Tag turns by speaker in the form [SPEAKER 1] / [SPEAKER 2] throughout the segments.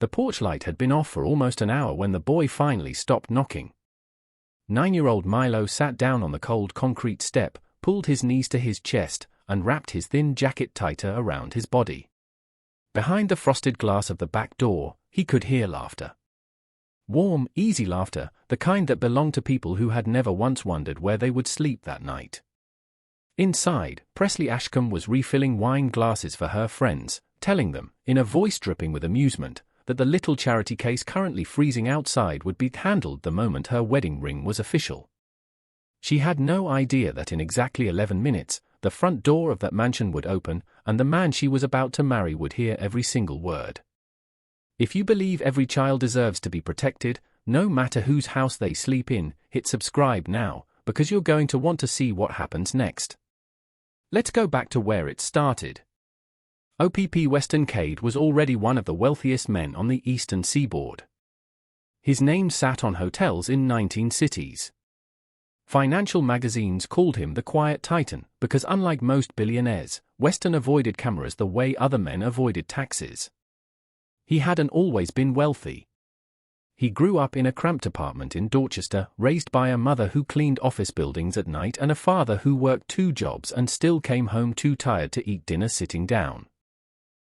[SPEAKER 1] The porch light had been off for almost an hour when the boy finally stopped knocking. 9-year-old Milo sat down on the cold concrete step, pulled his knees to his chest, and wrapped his thin jacket tighter around his body. Behind the frosted glass of the back door, he could hear laughter. Warm, easy laughter, the kind that belonged to people who had never once wondered where they would sleep that night. Inside, Presley Ashcombe was refilling wine glasses for her friends, telling them, in a voice dripping with amusement, that the little charity case currently freezing outside would be handled the moment her wedding ring was official. She had no idea that in exactly 11 minutes, the front door of that mansion would open, and the man she was about to marry would hear every single word. If you believe every child deserves to be protected, no matter whose house they sleep in, hit subscribe now, because you're going to want to see what happens next. Let's go back to where it started. OPP Weston Cade was already one of the wealthiest men on the eastern seaboard. His name sat on hotels in 19 cities. Financial magazines called him the Quiet Titan because, unlike most billionaires, Weston avoided cameras the way other men avoided taxes. He hadn't always been wealthy. He grew up in a cramped apartment in Dorchester, raised by a mother who cleaned office buildings at night and a father who worked 2 jobs and still came home too tired to eat dinner sitting down.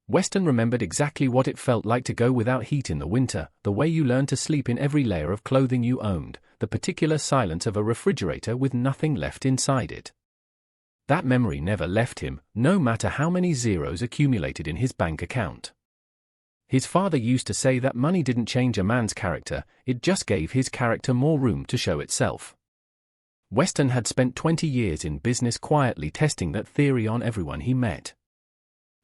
[SPEAKER 1] Weston remembered exactly what it felt like to go without heat in the winter, the way you learned to sleep in every layer of clothing you owned, the particular silence of a refrigerator with nothing left inside it. That memory never left him, no matter how many zeros accumulated in his bank account. His father used to say that money didn't change a man's character, it just gave his character more room to show itself. Weston had spent 20 years in business quietly testing that theory on everyone he met.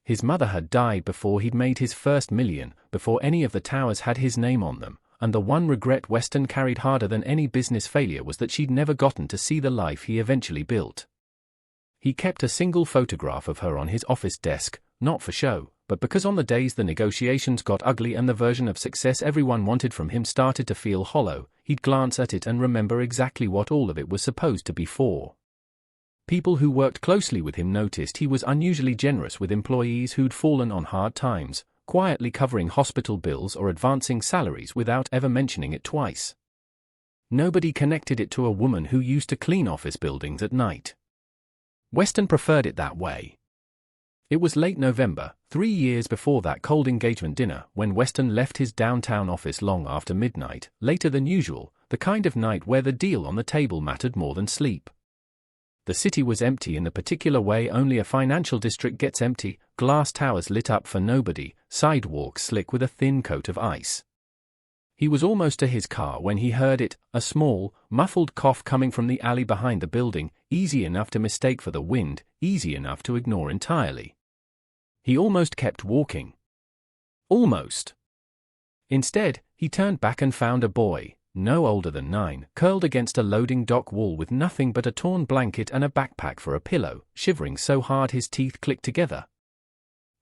[SPEAKER 1] His mother had died before he'd made his first million, before any of the towers had his name on them, and the one regret Weston carried harder than any business failure was that she'd never gotten to see the life he eventually built. He kept a single photograph of her on his office desk, not for show, but because on the days the negotiations got ugly and the version of success everyone wanted from him started to feel hollow, he'd glance at it and remember exactly what all of it was supposed to be for. People who worked closely with him noticed he was unusually generous with employees who'd fallen on hard times, quietly covering hospital bills or advancing salaries without ever mentioning it twice. Nobody connected it to a woman who used to clean office buildings at night. Weston preferred it that way. It was late November, 3 years before that cold engagement dinner, when Weston left his downtown office long after midnight, later than usual, the kind of night where the deal on the table mattered more than sleep. The city was empty in the particular way only a financial district gets empty, glass towers lit up for nobody, sidewalks slick with a thin coat of ice. He was almost to his car when he heard it, a small, muffled cough coming from the alley behind the building, easy enough to mistake for the wind, easy enough to ignore entirely. He almost kept walking. Almost. Instead, he turned back and found a boy, no older than 9, curled against a loading dock wall with nothing but a torn blanket and a backpack for a pillow, shivering so hard his teeth clicked together.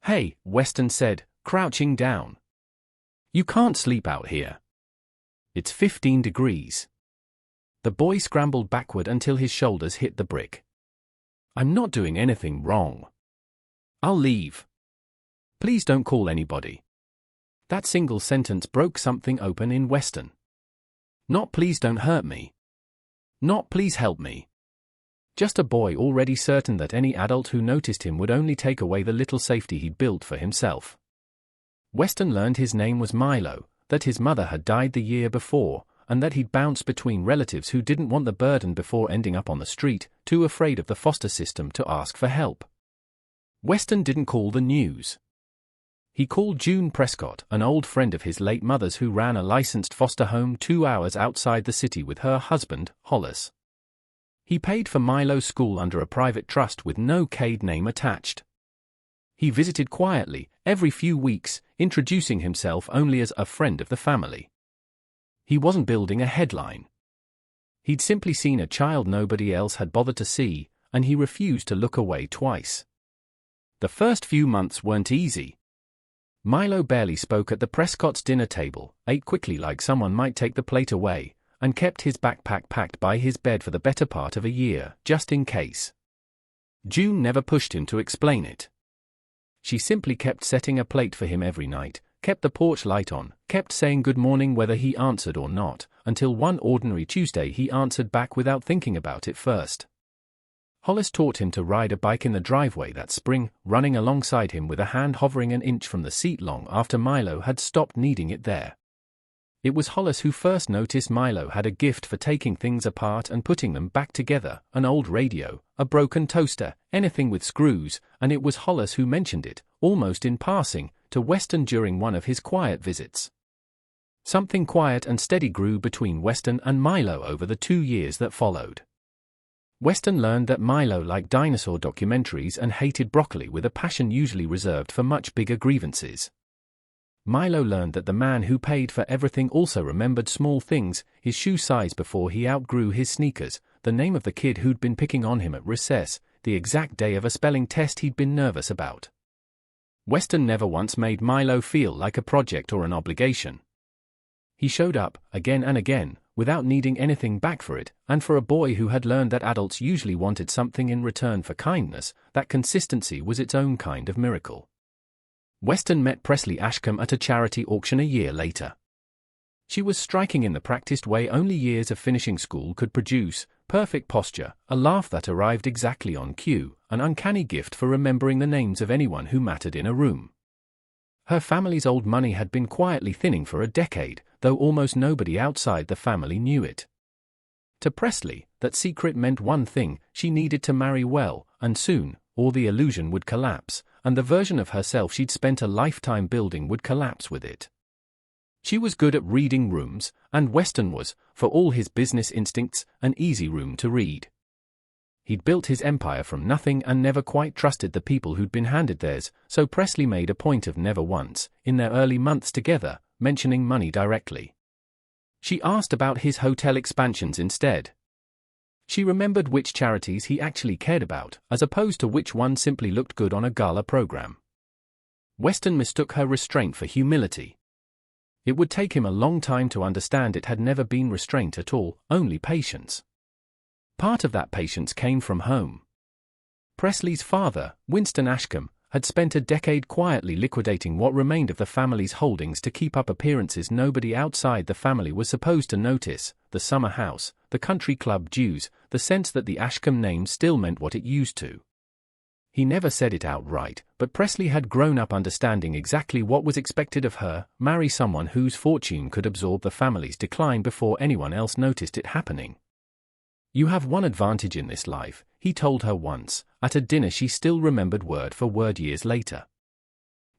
[SPEAKER 1] "Hey," Weston said, crouching down. "You can't sleep out here. It's 15 degrees. The boy scrambled backward until his shoulders hit the brick. "I'm not doing anything wrong. I'll leave. Please don't call anybody." That single sentence broke something open in Weston. Not "please don't hurt me." Not "please help me." Just a boy already certain that any adult who noticed him would only take away the little safety he'd built for himself. Weston learned his name was Milo, that his mother had died the year before, and that he'd bounced between relatives who didn't want the burden before ending up on the street, too afraid of the foster system to ask for help. Weston didn't call the news. He called June Prescott, an old friend of his late mother's who ran a licensed foster home 2 hours outside the city with her husband, Hollis. He paid for Milo's school under a private trust with no Cade name attached. He visited quietly, every few weeks, introducing himself only as a friend of the family. He wasn't building a headline. He'd simply seen a child nobody else had bothered to see, and he refused to look away twice. The first few months weren't easy. Milo barely spoke at the Prescott's dinner table, ate quickly like someone might take the plate away, and kept his backpack packed by his bed for the better part of a year, just in case. June never pushed him to explain it. She simply kept setting a plate for him every night, kept the porch light on, kept saying good morning whether he answered or not, until one ordinary Tuesday he answered back without thinking about it first. Hollis taught him to ride a bike in the driveway that spring, running alongside him with a hand hovering an inch from the seat long after Milo had stopped needing it there. It was Hollis who first noticed Milo had a gift for taking things apart and putting them back together, an old radio, a broken toaster, anything with screws, and it was Hollis who mentioned it, almost in passing, to Weston during one of his quiet visits. Something quiet and steady grew between Weston and Milo over the 2 years that followed. Weston learned that Milo liked dinosaur documentaries and hated broccoli with a passion usually reserved for much bigger grievances. Milo learned that the man who paid for everything also remembered small things, his shoe size before he outgrew his sneakers, the name of the kid who'd been picking on him at recess, the exact day of a spelling test he'd been nervous about. Weston never once made Milo feel like a project or an obligation. He showed up, again and again, without needing anything back for it, and for a boy who had learned that adults usually wanted something in return for kindness, that consistency was its own kind of miracle. Weston met Presley Ashcombe at a charity auction a year later. She was striking in the practiced way only years of finishing school could produce: perfect posture, a laugh that arrived exactly on cue, an uncanny gift for remembering the names of anyone who mattered in a room. Her family's old money had been quietly thinning for a decade, though almost nobody outside the family knew it. To Presley, that secret meant one thing: she needed to marry well, and soon, or the illusion would collapse, and the version of herself she'd spent a lifetime building would collapse with it. She was good at reading rooms, and Weston was, for all his business instincts, an easy room to read. He'd built his empire from nothing and never quite trusted the people who'd been handed theirs, so Presley made a point of never once, in their early months together, mentioning money directly. She asked about his hotel expansions instead. She remembered which charities he actually cared about, as opposed to which one simply looked good on a gala program. Weston mistook her restraint for humility. It would take him a long time to understand it had never been restraint at all, only patience. Part of that patience came from home. Presley's father, Winston Ashcombe, had spent a decade quietly liquidating what remained of the family's holdings to keep up appearances nobody outside the family was supposed to notice: the summer house, the country club dues, the sense that the Ashcombe name still meant what it used to. He never said it outright, but Presley had grown up understanding exactly what was expected of her: marry someone whose fortune could absorb the family's decline before anyone else noticed it happening. "You have one advantage in this life," he told her once, at a dinner she still remembered word for word years later.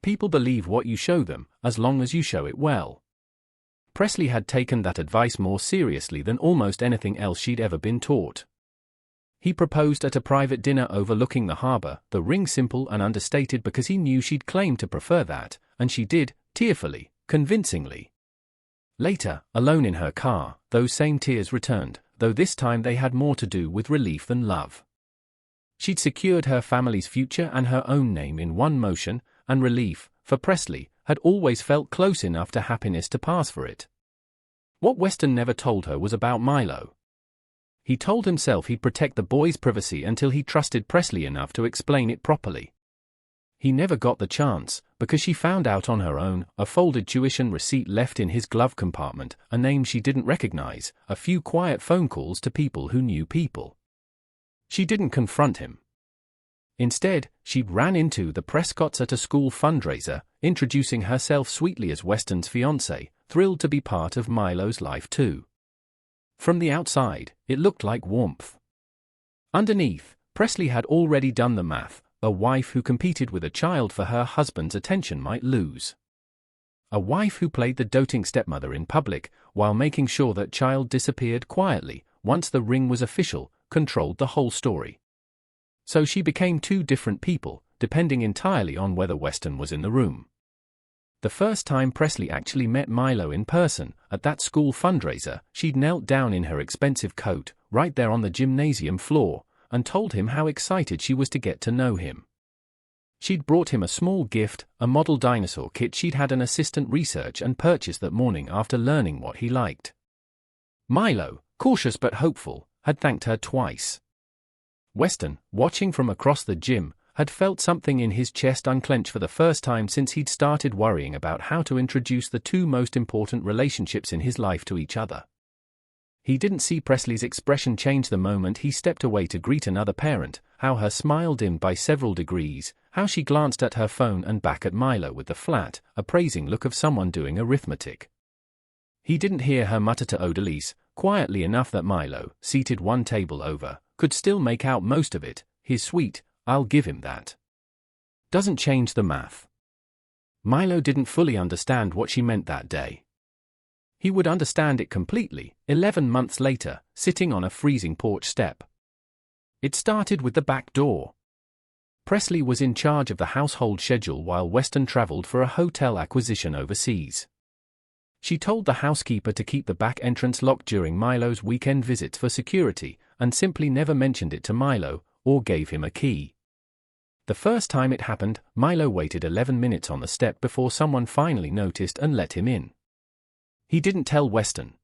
[SPEAKER 1] "People believe what you show them, as long as you show it well." Presley had taken that advice more seriously than almost anything else she'd ever been taught. He proposed at a private dinner overlooking the harbor, the ring simple and understated because he knew she'd claimed to prefer that, and she did, tearfully, convincingly. Later, alone in her car, those same tears returned, though this time they had more to do with relief than love. She'd secured her family's future and her own name in one motion, and relief, for Presley, had always felt close enough to happiness to pass for it. What Weston never told her was about Milo. He told himself he'd protect the boy's privacy until he trusted Presley enough to explain it properly. He never got the chance, because she found out on her own: a folded tuition receipt left in his glove compartment, a name she didn't recognize, a few quiet phone calls to people who knew people. She didn't confront him. Instead, she ran into the Prescotts at a school fundraiser, introducing herself sweetly as Weston's fiancée, thrilled to be part of Milo's life too. From the outside, it looked like warmth. Underneath, Presley had already done the math: a wife who competed with a child for her husband's attention might lose. A wife who played the doting stepmother in public, while making sure that child disappeared quietly, once the ring was official, controlled the whole story. So she became two different people, depending entirely on whether Weston was in the room. The first time Presley actually met Milo in person, at that school fundraiser, she'd knelt down in her expensive coat, right there on the gymnasium floor, and told him how excited she was to get to know him. She'd brought him a small gift, a model dinosaur kit she'd had an assistant research and purchase that morning after learning what he liked. Milo, cautious but hopeful, had thanked her twice. Weston, watching from across the gym, had felt something in his chest unclench for the first time since he'd started worrying about how to introduce the two most important relationships in his life to each other. He didn't see Presley's expression change the moment he stepped away to greet another parent, how her smile dimmed by several degrees, how she glanced at her phone and back at Milo with the flat, appraising look of someone doing arithmetic. He didn't hear her mutter to Odalise, quietly enough that Milo, seated one table over, could still make out most of it. His sweet, "I'll give him that." Doesn't change the math. Milo didn't fully understand what she meant that day. He would understand it completely, 11 months later, sitting on a freezing porch step. It started with the back door. Presley was in charge of the household schedule while Weston traveled for a hotel acquisition overseas. She told the housekeeper to keep the back entrance locked during Milo's weekend visits for security, and simply never mentioned it to Milo, or gave him a key. The first time it happened, Milo waited 11 minutes on the step before someone finally noticed and let him in. He didn't tell Weston.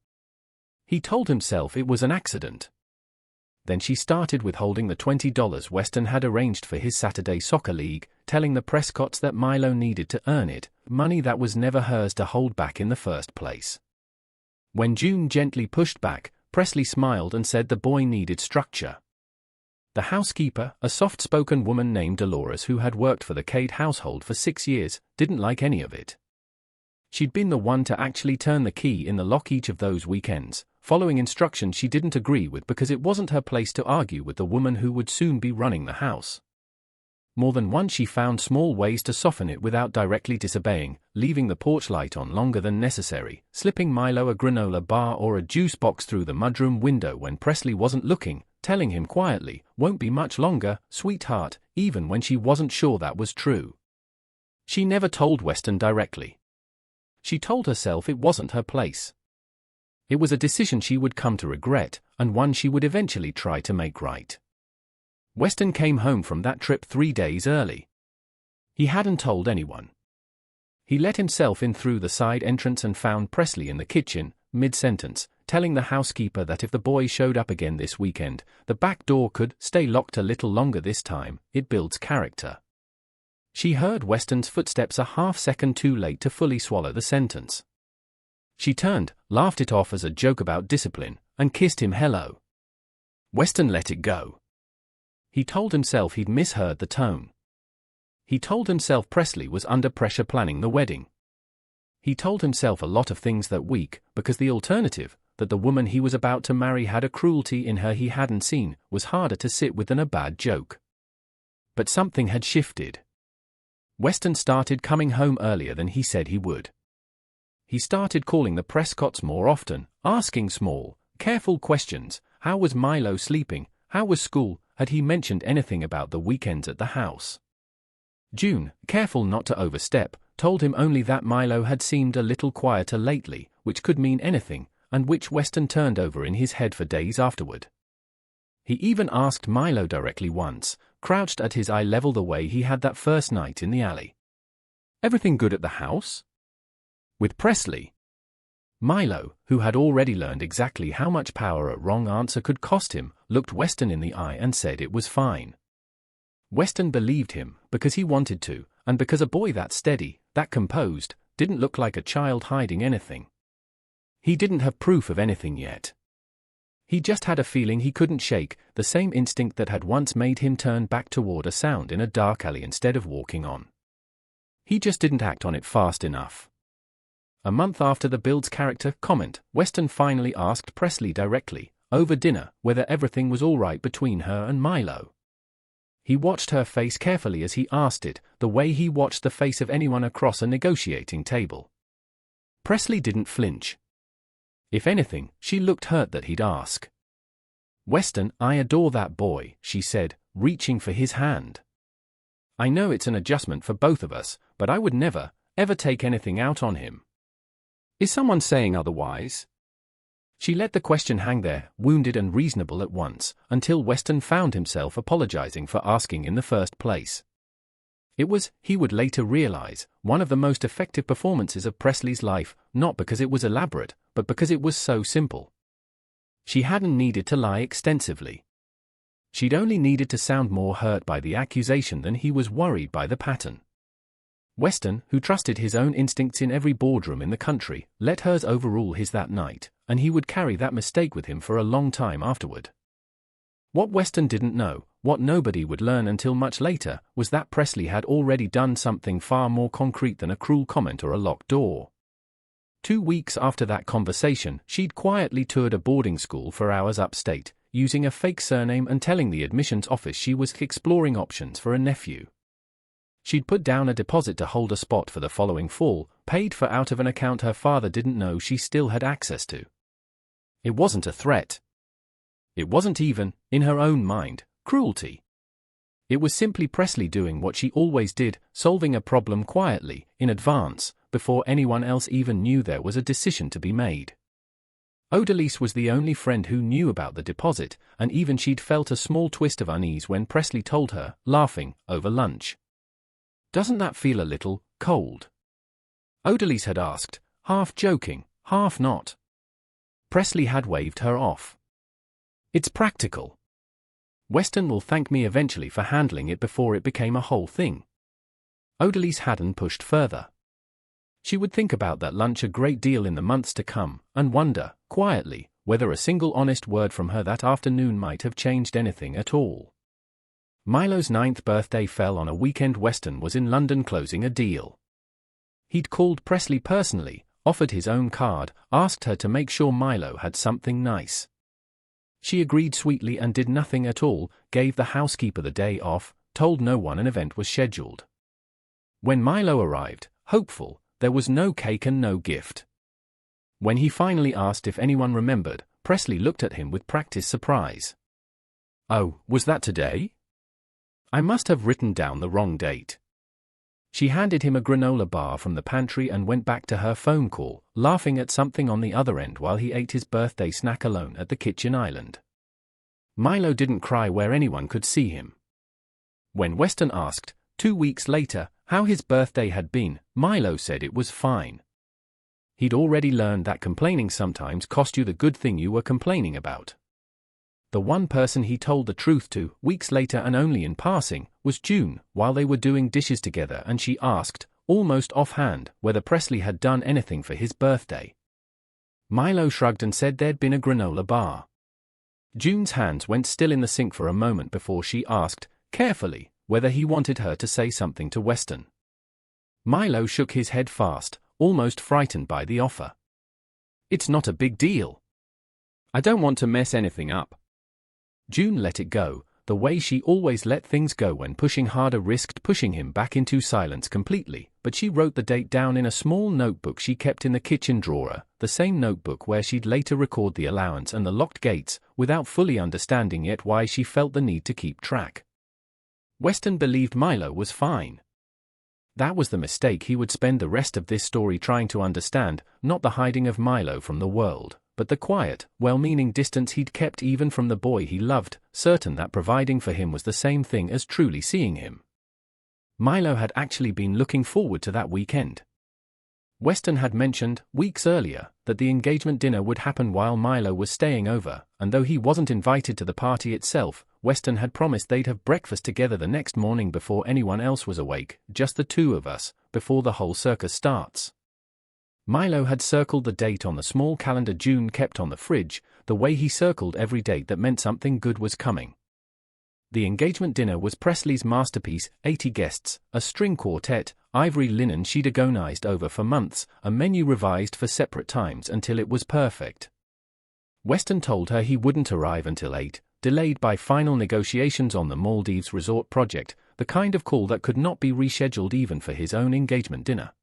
[SPEAKER 1] He told himself it was an accident. Then she started withholding the $20 Weston had arranged for his Saturday soccer league, telling the Prescotts that Milo needed to earn it, money that was never hers to hold back in the first place. When June gently pushed back, Presley smiled and said the boy needed structure. The housekeeper, a soft-spoken woman named Dolores who had worked for the Cade household for 6 years, didn't like any of it. She'd been the one to actually turn the key in the lock each of those weekends, following instructions she didn't agree with because it wasn't her place to argue with the woman who would soon be running the house. More than once she found small ways to soften it without directly disobeying, leaving the porch light on longer than necessary, slipping Milo a granola bar or a juice box through the mudroom window when Presley wasn't looking, telling him quietly, "Won't be much longer, sweetheart," even when she wasn't sure that was true. She never told Weston directly. She told herself it wasn't her place. It was a decision she would come to regret, and one she would eventually try to make right. Weston came home from that trip 3 days early. He hadn't told anyone. He let himself in through the side entrance and found Presley in the kitchen, mid-sentence, telling the housekeeper that if the boy showed up again this weekend, the back door could stay locked a little longer this time. It builds character. She heard Weston's footsteps a half-second too late to fully swallow the sentence. She turned, laughed it off as a joke about discipline, and kissed him hello. Weston let it go. He told himself he'd misheard the tone. He told himself Presley was under pressure planning the wedding. He told himself a lot of things that week, because the alternative, that the woman he was about to marry had a cruelty in her he hadn't seen, was harder to sit with than a bad joke. But something had shifted. Weston started coming home earlier than he said he would. He started calling the Prescotts more often, asking small, careful questions. How was Milo sleeping? How was school? Had he mentioned anything about the weekends at the house? June, careful not to overstep, told him only that Milo had seemed a little quieter lately, which could mean anything, and which Weston turned over in his head for days afterward. He even asked Milo directly once, crouched at his eye level the way he had that first night in the alley. "Everything good at the house?" With Presley. Milo, who had already learned exactly how much power a wrong answer could cost him, looked Weston in the eye and said it was fine. Weston believed him, because he wanted to, and because a boy that steady, that composed, didn't look like a child hiding anything. He didn't have proof of anything yet. He just had a feeling he couldn't shake, the same instinct that had once made him turn back toward a sound in a dark alley instead of walking on. He just didn't act on it fast enough. A month after the build's character comment, Weston finally asked Presley directly, over dinner, whether everything was all right between her and Milo. He watched her face carefully as he asked it, the way he watched the face of anyone across a negotiating table. Presley didn't flinch. If anything, she looked hurt that he'd ask. "Weston, I adore that boy," she said, reaching for his hand. "I know it's an adjustment for both of us, but I would never, ever take anything out on him. Is someone saying otherwise?" She let the question hang there, wounded and reasonable at once, until Weston found himself apologizing for asking in the first place. It was, he would later realize, one of the most effective performances of Presley's life, not because it was elaborate, but because it was so simple. She hadn't needed to lie extensively. She'd only needed to sound more hurt by the accusation than he was worried by the pattern. Weston, who trusted his own instincts in every boardroom in the country, let hers overrule his that night, and he would carry that mistake with him for a long time afterward. What Weston didn't know, what nobody would learn until much later, was that Presley had already done something far more concrete than a cruel comment or a locked door. 2 weeks after that conversation, she'd quietly toured a boarding school for hours upstate, using a fake surname and telling the admissions office she was exploring options for a nephew. She'd put down a deposit to hold a spot for the following fall, paid for out of an account her father didn't know she still had access to. It wasn't a threat. It wasn't even, in her own mind, cruelty. It was simply Presley doing what she always did, solving a problem quietly, in advance, before anyone else even knew there was a decision to be made. Odalise was the only friend who knew about the deposit, and even she'd felt a small twist of unease when Presley told her, laughing, over lunch. "Doesn't that feel a little cold?" Odalise had asked, half joking, half not. Presley had waved her off. "It's practical. Weston will thank me eventually for handling it before it became a whole thing." Odalise hadn't pushed further. She would think about that lunch a great deal in the months to come, and wonder, quietly, whether a single honest word from her that afternoon might have changed anything at all. Milo's 9th birthday fell on a weekend. Weston was in London closing a deal. He'd called Presley personally, offered his own card, asked her to make sure Milo had something nice. She agreed sweetly and did nothing at all, gave the housekeeper the day off, told no one an event was scheduled. When Milo arrived, hopeful, there was no cake and no gift. When he finally asked if anyone remembered, Presley looked at him with practiced surprise. "Oh, was that today? I must have written down the wrong date." She handed him a granola bar from the pantry and went back to her phone call, laughing at something on the other end while he ate his birthday snack alone at the kitchen island. Milo didn't cry where anyone could see him. When Weston asked, 2 weeks later, how his birthday had been, Milo said it was fine. He'd already learned that complaining sometimes cost you the good thing you were complaining about. The one person he told the truth to, weeks later and only in passing, was June, while they were doing dishes together, and she asked, almost offhand, whether Presley had done anything for his birthday. Milo shrugged and said there'd been a granola bar. June's hands went still in the sink for a moment before she asked, carefully, whether he wanted her to say something to Weston. Milo shook his head fast, almost frightened by the offer. "It's not a big deal. I don't want to mess anything up." June let it go, the way she always let things go when pushing harder risked pushing him back into silence completely, but she wrote the date down in a small notebook she kept in the kitchen drawer, the same notebook where she'd later record the allowance and the locked gates, without fully understanding yet why she felt the need to keep track. Weston believed Milo was fine. That was the mistake he would spend the rest of this story trying to understand, not the hiding of Milo from the world, but the quiet, well-meaning distance he'd kept even from the boy he loved, certain that providing for him was the same thing as truly seeing him. Milo had actually been looking forward to that weekend. Weston had mentioned, weeks earlier, that the engagement dinner would happen while Milo was staying over, and though he wasn't invited to the party itself, Weston had promised they'd have breakfast together the next morning before anyone else was awake, just the two of us, before the whole circus starts. Milo had circled the date on the small calendar June kept on the fridge, the way he circled every date that meant something good was coming. The engagement dinner was Presley's masterpiece, 80 guests, a string quartet, ivory linen she'd agonized over for months, a menu revised for separate times until it was perfect. Weston told her he wouldn't arrive until 8, delayed by final negotiations on the Maldives resort project, the kind of call that could not be rescheduled even for his own engagement dinner.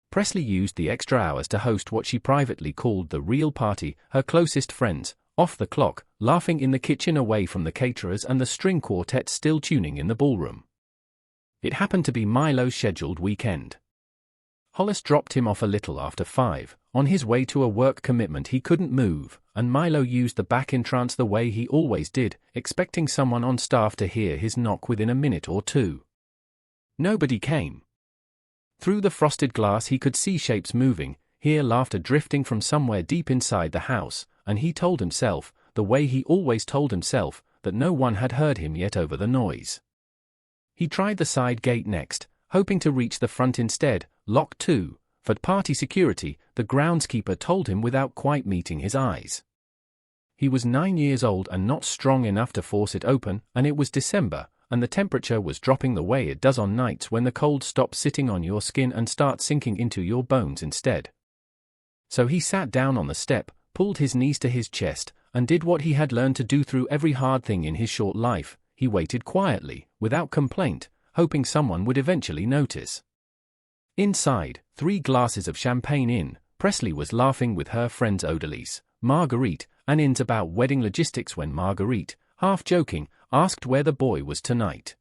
[SPEAKER 1] Presley used the extra hours to host what she privately called the real party, her closest friends, off the clock, laughing in the kitchen away from the caterers and the string quartet still tuning in the ballroom. It happened to be Milo's scheduled weekend. Hollis dropped him off a little after 5, on his way to a work commitment he couldn't move, and Milo used the back entrance the way he always did, expecting someone on staff to hear his knock within a minute or two. Nobody came. Through the frosted glass he could see shapes moving, hear laughter drifting from somewhere deep inside the house, and he told himself, the way he always told himself, that no one had heard him yet over the noise. He tried the side gate next, hoping to reach the front instead, locked too. For party security, the groundskeeper told him without quite meeting his eyes. He was 9 years old and not strong enough to force it open, and it was December, and the temperature was dropping the way it does on nights when the cold stops sitting on your skin and starts sinking into your bones instead. So he sat down on the step, pulled his knees to his chest, and did what he had learned to do through every hard thing in his short life. He waited quietly, without complaint, hoping someone would eventually notice. Inside, 3 glasses of champagne in, Presley was laughing with her friends Odalise, Marguerite, and Inns about wedding logistics when Marguerite, half joking, asked where the boy was tonight.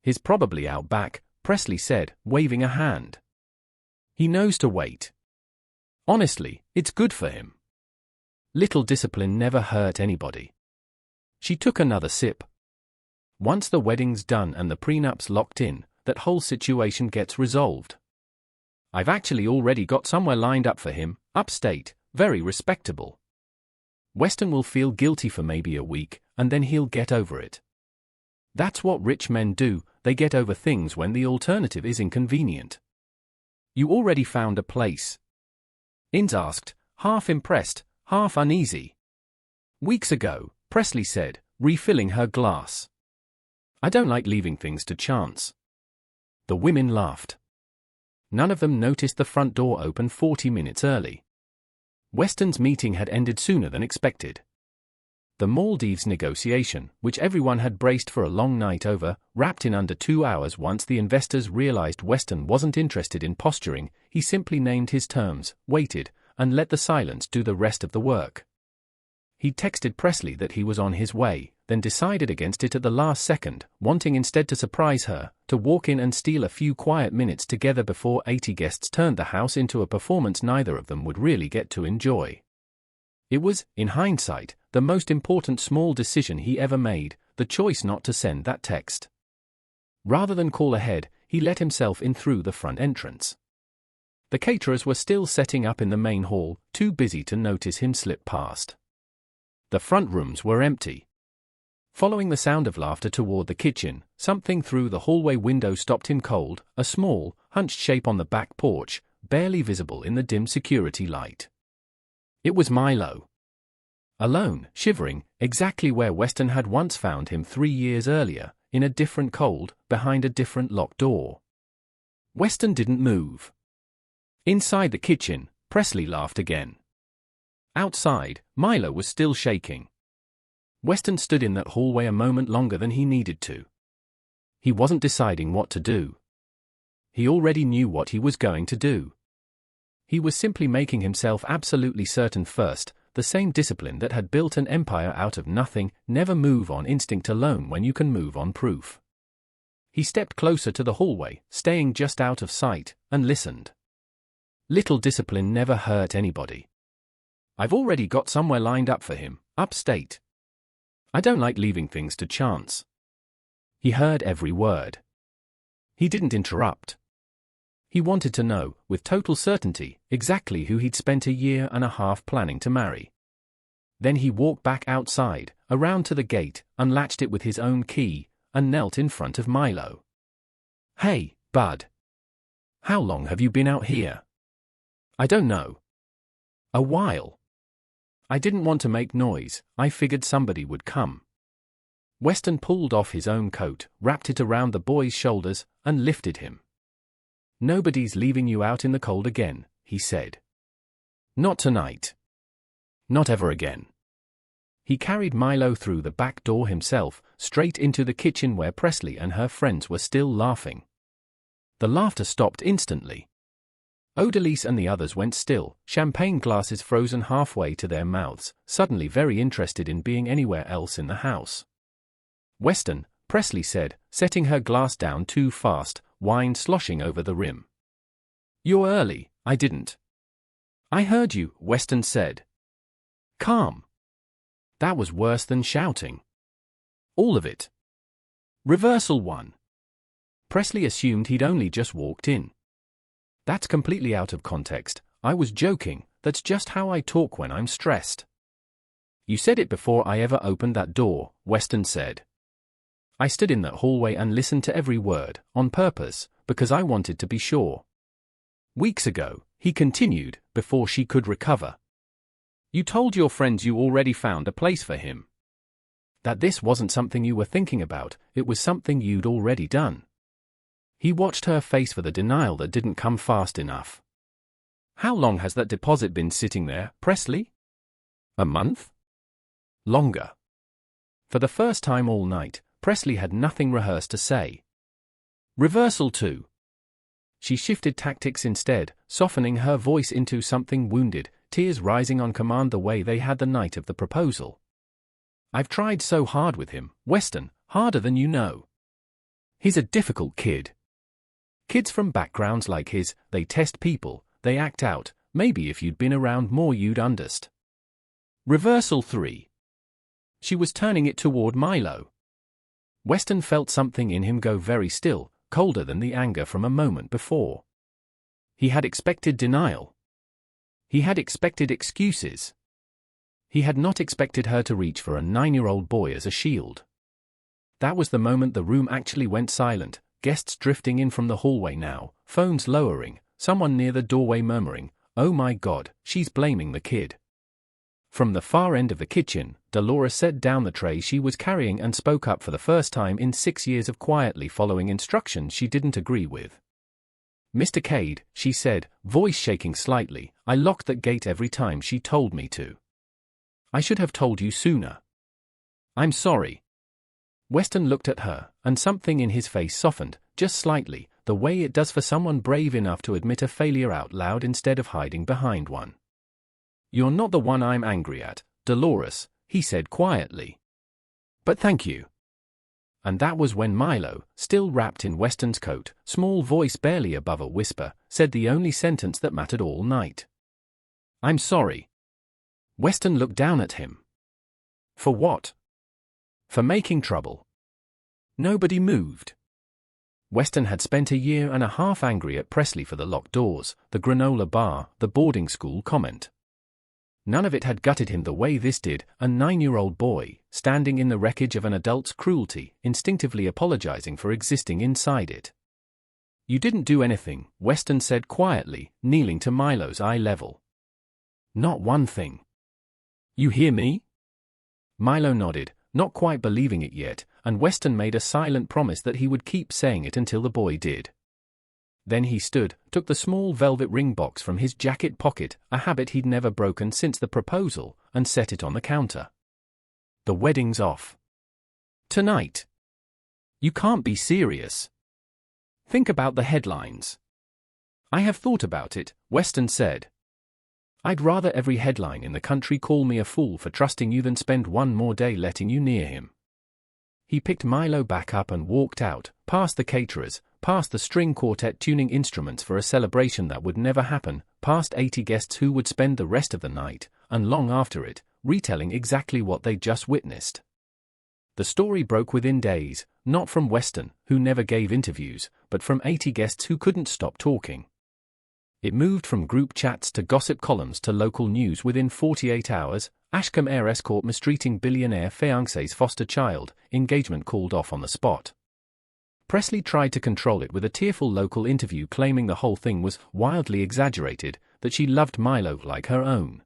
[SPEAKER 1] "He's probably out back," Presley said, waving a hand. "He knows to wait. Honestly, it's good for him. Little discipline never hurt anybody." She took another sip. "Once the wedding's done and the prenup's locked in, that whole situation gets resolved. I've actually already got somewhere lined up for him, upstate, very respectable. Weston will feel guilty for maybe a week, and then he'll get over it. That's what rich men do, they get over things when the alternative is inconvenient." "You already found a place?" Inns asked, half impressed, half uneasy. "Weeks ago," Presley said, refilling her glass. "I don't like leaving things to chance." The women laughed. None of them noticed the front door open 40 minutes early. Weston's meeting had ended sooner than expected. The Maldives negotiation, which everyone had braced for a long night over, wrapped in under 2 hours. Once the investors realized Weston wasn't interested in posturing, he simply named his terms, waited, and let the silence do the rest of the work. He texted Presley that he was on his way, then decided against it at the last second, wanting instead to surprise her, to walk in and steal a few quiet minutes together before 80 guests turned the house into a performance neither of them would really get to enjoy. It was, in hindsight, the most important small decision he ever made, the choice not to send that text. Rather than call ahead, he let himself in through the front entrance. The caterers were still setting up in the main hall, too busy to notice him slip past. The front rooms were empty. Following the sound of laughter toward the kitchen, something through the hallway window stopped him cold, a small, hunched shape on the back porch, barely visible in the dim security light. It was Milo. Alone, shivering, exactly where Weston had once found him 3 years earlier, in a different cold, behind a different locked door. Weston didn't move. Inside the kitchen, Presley laughed again. Outside, Milo was still shaking. Weston stood in that hallway a moment longer than he needed to. He wasn't deciding what to do. He already knew what he was going to do. He was simply making himself absolutely certain first, the same discipline that had built an empire out of nothing, never move on instinct alone when you can move on proof. He stepped closer to the hallway, staying just out of sight, and listened. Little discipline never hurt anybody. I've already got somewhere lined up for him, upstate. I don't like leaving things to chance. He heard every word. He didn't interrupt. He wanted to know, with total certainty, exactly who he'd spent 1.5 years planning to marry. Then he walked back outside, around to the gate, unlatched it with his own key, and knelt in front of Milo. "Hey, bud. How long have you been out here?" "I don't know. A while. I didn't want to make noise, I figured somebody would come." Weston pulled off his own coat, wrapped it around the boy's shoulders, and lifted him. "Nobody's leaving you out in the cold again," he said. "Not tonight. Not ever again." He carried Milo through the back door himself, straight into the kitchen where Presley and her friends were still laughing. The laughter stopped instantly. Odalise and the others went still, champagne glasses frozen halfway to their mouths, suddenly very interested in being anywhere else in the house. "Weston," Presley said, setting her glass down too fast, wine sloshing over the rim. "You're early, I didn't." "I heard you," Weston said. "Calm." That was worse than shouting. All of it. Reversal 1. Presley assumed he'd only just walked in. "That's completely out of context. I was joking, that's just how I talk when I'm stressed." You said it before I ever opened that door, Weston said. I stood in that hallway and listened to every word, on purpose, because I wanted to be sure. Weeks ago, he continued, before she could recover. You told your friends you already found a place for him. That this wasn't something you were thinking about, it was something you'd already done. He watched her face for the denial that didn't come fast enough. How long has that deposit been sitting there, Presley? A month? Longer. For the first time all night, Presley had nothing rehearsed to say. Reversal 2. She shifted tactics instead, softening her voice into something wounded, tears rising on command the way they had the night of the proposal. I've tried so hard with him, Weston, harder than you know. He's a difficult kid. Kids from backgrounds like his, they test people, they act out, maybe if you'd been around more you'd understand. Reversal 3. She was turning it toward Milo. Weston felt something in him go very still, colder than the anger from a moment before. He had expected denial. He had expected excuses. He had not expected her to reach for a 9-year-old boy as a shield. That was the moment the room actually went silent, guests drifting in from the hallway now, phones lowering, someone near the doorway murmuring, "Oh my God, she's blaming the kid." From the far end of the kitchen, Dolores set down the tray she was carrying and spoke up for the first time in 6 years of quietly following instructions she didn't agree with. "Mr. Cade," she said, voice shaking slightly, "I locked that gate every time she told me to. I should have told you sooner. I'm sorry." Weston looked at her, and something in his face softened, just slightly, the way it does for someone brave enough to admit a failure out loud instead of hiding behind one. "You're not the one I'm angry at, Dolores," he said quietly. "But thank you." And that was when Milo, still wrapped in Weston's coat, small voice barely above a whisper, said the only sentence that mattered all night. "I'm sorry." Weston looked down at him. For what? For making trouble. Nobody moved. Weston had spent a year and a half angry at Presley for the locked doors, the granola bar, the boarding school comment. None of it had gutted him the way this did, a 9-year-old boy, standing in the wreckage of an adult's cruelty, instinctively apologizing for existing inside it. "You didn't do anything," Weston said quietly, kneeling to Milo's eye level. "Not one thing. You hear me?" Milo nodded, not quite believing it yet, and Weston made a silent promise that he would keep saying it until the boy did. Then he stood, took the small velvet ring box from his jacket pocket, a habit he'd never broken since the proposal, and set it on the counter. "The wedding's off. Tonight. You can't be serious. Think about the headlines." "I have thought about it," Weston said. "I'd rather every headline in the country call me a fool for trusting you than spend one more day letting you near him." He picked Milo back up and walked out, past the caterers, past the string quartet tuning instruments for a celebration that would never happen, past 80 guests who would spend the rest of the night, and long after it, retelling exactly what they'd just witnessed. The story broke within days, not from Weston, who never gave interviews, but from 80 guests who couldn't stop talking. It moved from group chats to gossip columns to local news within 48 hours. Ashcombe heiress caught mistreating billionaire fiancée's foster child, engagement called off on the spot. Presley tried to control it with a tearful local interview claiming the whole thing was wildly exaggerated, that she loved Milo like her own.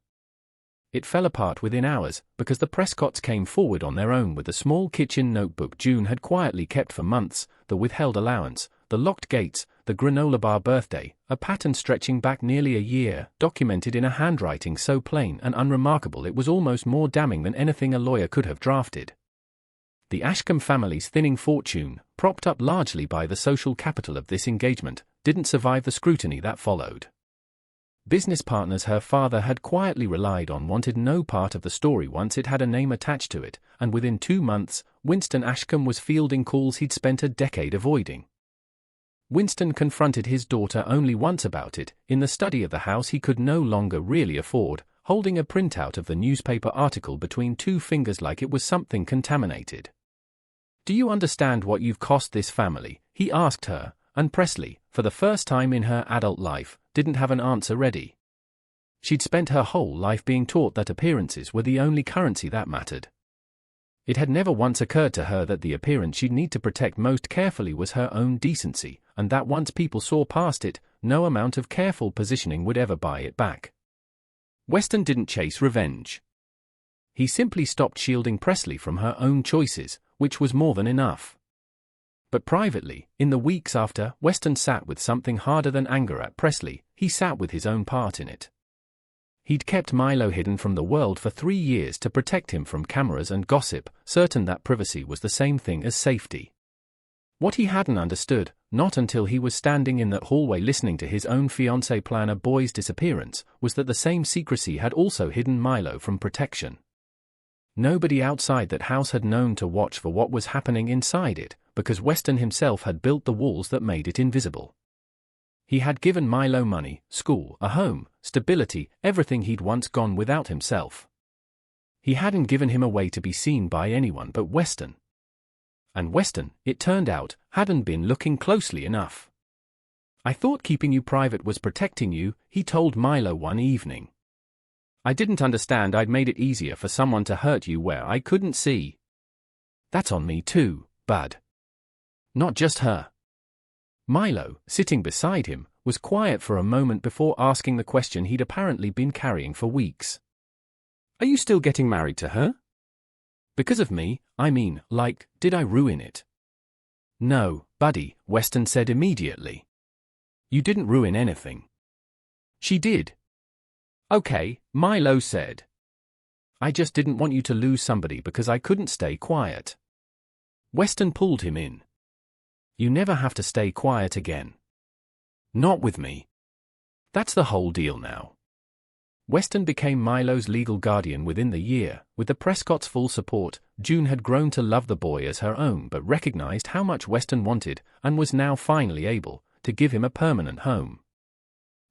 [SPEAKER 1] It fell apart within hours, because the Prescotts came forward on their own with the small kitchen notebook June had quietly kept for months, the withheld allowance, the locked gates, the granola bar birthday, a pattern stretching back nearly a year, documented in a handwriting so plain and unremarkable it was almost more damning than anything a lawyer could have drafted. The Ashcombe family's thinning fortune, propped up largely by the social capital of this engagement, didn't survive the scrutiny that followed. Business partners her father had quietly relied on wanted no part of the story once it had a name attached to it, and within 2 months, Winston Ashcombe was fielding calls he'd spent a decade avoiding. Winston confronted his daughter only once about it, in the study of the house he could no longer really afford, holding a printout of the newspaper article between 2 fingers like it was something contaminated. "Do you understand what you've cost this family?" he asked her, and Presley, for the first time in her adult life, didn't have an answer ready. She'd spent her whole life being taught that appearances were the only currency that mattered. It had never once occurred to her that the appearance she'd need to protect most carefully was her own decency, and that once people saw past it, no amount of careful positioning would ever buy it back. Weston didn't chase revenge. He simply stopped shielding Presley from her own choices, which was more than enough. But privately, in the weeks after, Weston sat with something harder than anger at Presley. He sat with his own part in it. He'd kept Milo hidden from the world for 3 years to protect him from cameras and gossip, certain that privacy was the same thing as safety. What he hadn't understood, not until he was standing in that hallway listening to his own fiancée plan a boy's disappearance, was that the same secrecy had also hidden Milo from protection. Nobody outside that house had known to watch for what was happening inside it, because Weston himself had built the walls that made it invisible. He had given Milo money, school, a home, stability, everything he'd once gone without himself. He hadn't given him a way to be seen by anyone but Weston. And Weston, it turned out, hadn't been looking closely enough. "I thought keeping you private was protecting you," he told Milo one evening. "I didn't understand I'd made it easier for someone to hurt you where I couldn't see." "That's on me too, bud." "Not just her." Milo, sitting beside him, was quiet for a moment before asking the question he'd apparently been carrying for weeks. "Are you still getting married to her?" "Because of me, I mean, like, did I ruin it?" "No, buddy," Weston said immediately. "You didn't ruin anything." "She did." "Okay," Milo said. "I just didn't want you to lose somebody because I couldn't stay quiet." Weston pulled him in. "You never have to stay quiet again." "Not with me." "That's the whole deal now." Weston became Milo's legal guardian within the year. With the Prescott's full support, June had grown to love the boy as her own but recognized how much Weston wanted, and was now finally able to give him a permanent home.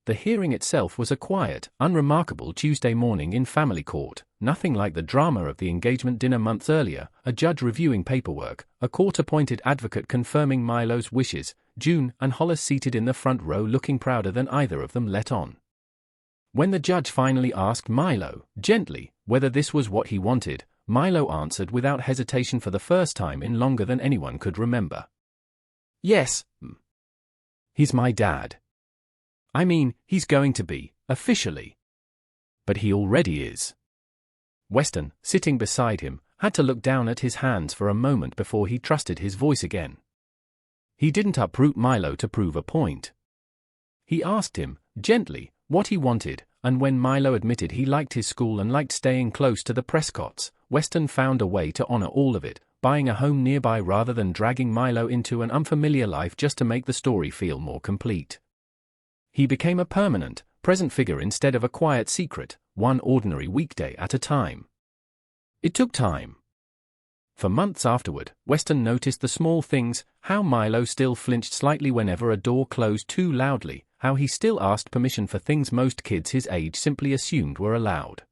[SPEAKER 1] The hearing itself was a quiet, unremarkable Tuesday morning in family court, nothing like the drama of the engagement dinner months earlier, a judge reviewing paperwork, a court-appointed advocate confirming Milo's wishes, June and Hollis seated in the front row looking prouder than either of them let on. When the judge finally asked Milo, gently, whether this was what he wanted, Milo answered without hesitation for the first time in longer than anyone could remember. "Yes, he's my dad. I mean, he's going to be, officially. But he already is." Weston, sitting beside him, had to look down at his hands for a moment before he trusted his voice again. He didn't uproot Milo to prove a point. He asked him, gently, what he wanted, and when Milo admitted he liked his school and liked staying close to the Prescotts, Weston found a way to honor all of it, buying a home nearby rather than dragging Milo into an unfamiliar life just to make the story feel more complete. He became a permanent, present figure instead of a quiet secret, one ordinary weekday at a time. It took time. For months afterward, Weston noticed the small things, how Milo still flinched slightly whenever a door closed too loudly, how he still asked permission for things most kids his age simply assumed were allowed.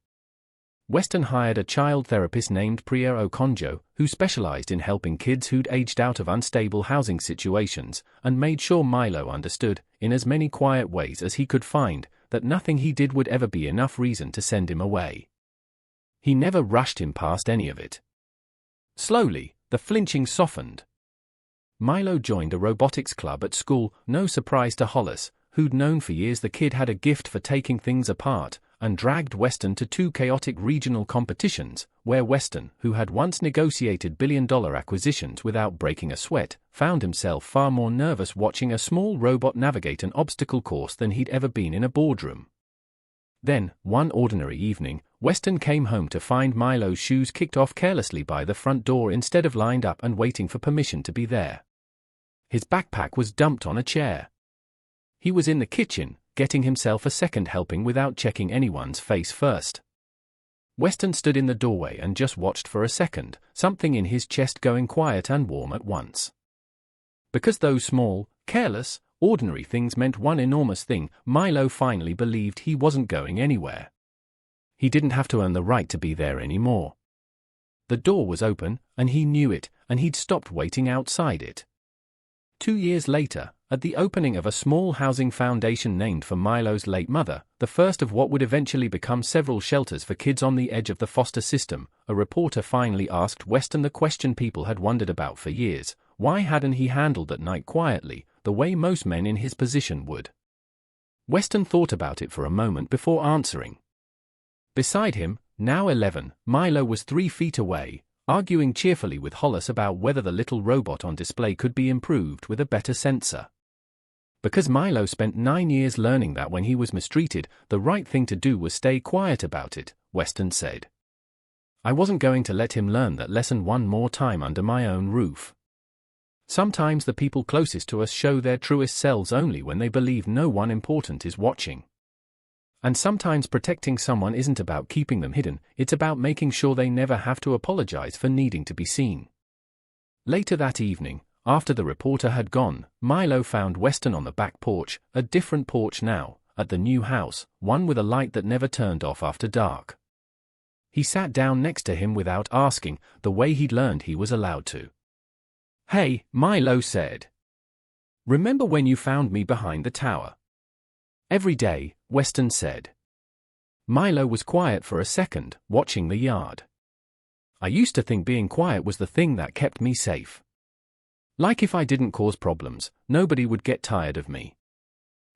[SPEAKER 1] Weston hired a child therapist named Priya Okonjo, who specialized in helping kids who'd aged out of unstable housing situations, and made sure Milo understood, in as many quiet ways as he could find, that nothing he did would ever be enough reason to send him away. He never rushed him past any of it. Slowly, the flinching softened. Milo joined a robotics club at school, no surprise to Hollis, who'd known for years the kid had a gift for taking things apart, and dragged Weston to 2 chaotic regional competitions, where Weston, who had once negotiated billion-dollar acquisitions without breaking a sweat, found himself far more nervous watching a small robot navigate an obstacle course than he'd ever been in a boardroom. Then, one ordinary evening, Weston came home to find Milo's shoes kicked off carelessly by the front door instead of lined up and waiting for permission to be there. His backpack was dumped on a chair. He was in the kitchen, getting himself a second helping without checking anyone's face first. Weston stood in the doorway and just watched for a second, something in his chest going quiet and warm at once. Because those small, careless, ordinary things meant one enormous thing, Milo finally believed he wasn't going anywhere. He didn't have to earn the right to be there anymore. The door was open, and he knew it, and he'd stopped waiting outside it. 2 years later, at the opening of a small housing foundation named for Milo's late mother, the first of what would eventually become several shelters for kids on the edge of the foster system, a reporter finally asked Weston the question people had wondered about for years: why hadn't he handled that night quietly, the way most men in his position would? Weston thought about it for a moment before answering. Beside him, now 11, Milo was 3 feet away, arguing cheerfully with Hollis about whether the little robot on display could be improved with a better sensor. Because Milo spent 9 years learning that when he was mistreated, the right thing to do was stay quiet about it, Weston said. I wasn't going to let him learn that lesson one more time under my own roof. Sometimes the people closest to us show their truest selves only when they believe no one important is watching. And sometimes protecting someone isn't about keeping them hidden, it's about making sure they never have to apologize for needing to be seen. Later that evening, after the reporter had gone, Milo found Weston on the back porch, a different porch now, at the new house, one with a light that never turned off after dark. He sat down next to him without asking, the way he'd learned he was allowed to. Hey, Milo said. Remember when you found me behind the tower? Every day, Weston said. Milo was quiet for a second, watching the yard. I used to think being quiet was the thing that kept me safe. Like if I didn't cause problems, nobody would get tired of me.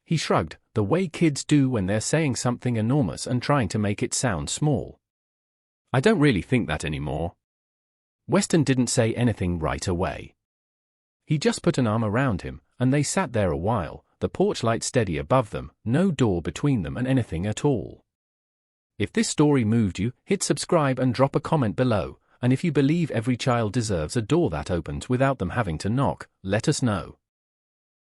[SPEAKER 1] He shrugged, the way kids do when they're saying something enormous and trying to make it sound small. I don't really think that anymore. Weston didn't say anything right away. He just put an arm around him, and they sat there a while, the porch light steady above them, no door between them and anything at all. If this story moved you, hit subscribe and drop a comment below, and if you believe every child deserves a door that opens without them having to knock, let us know.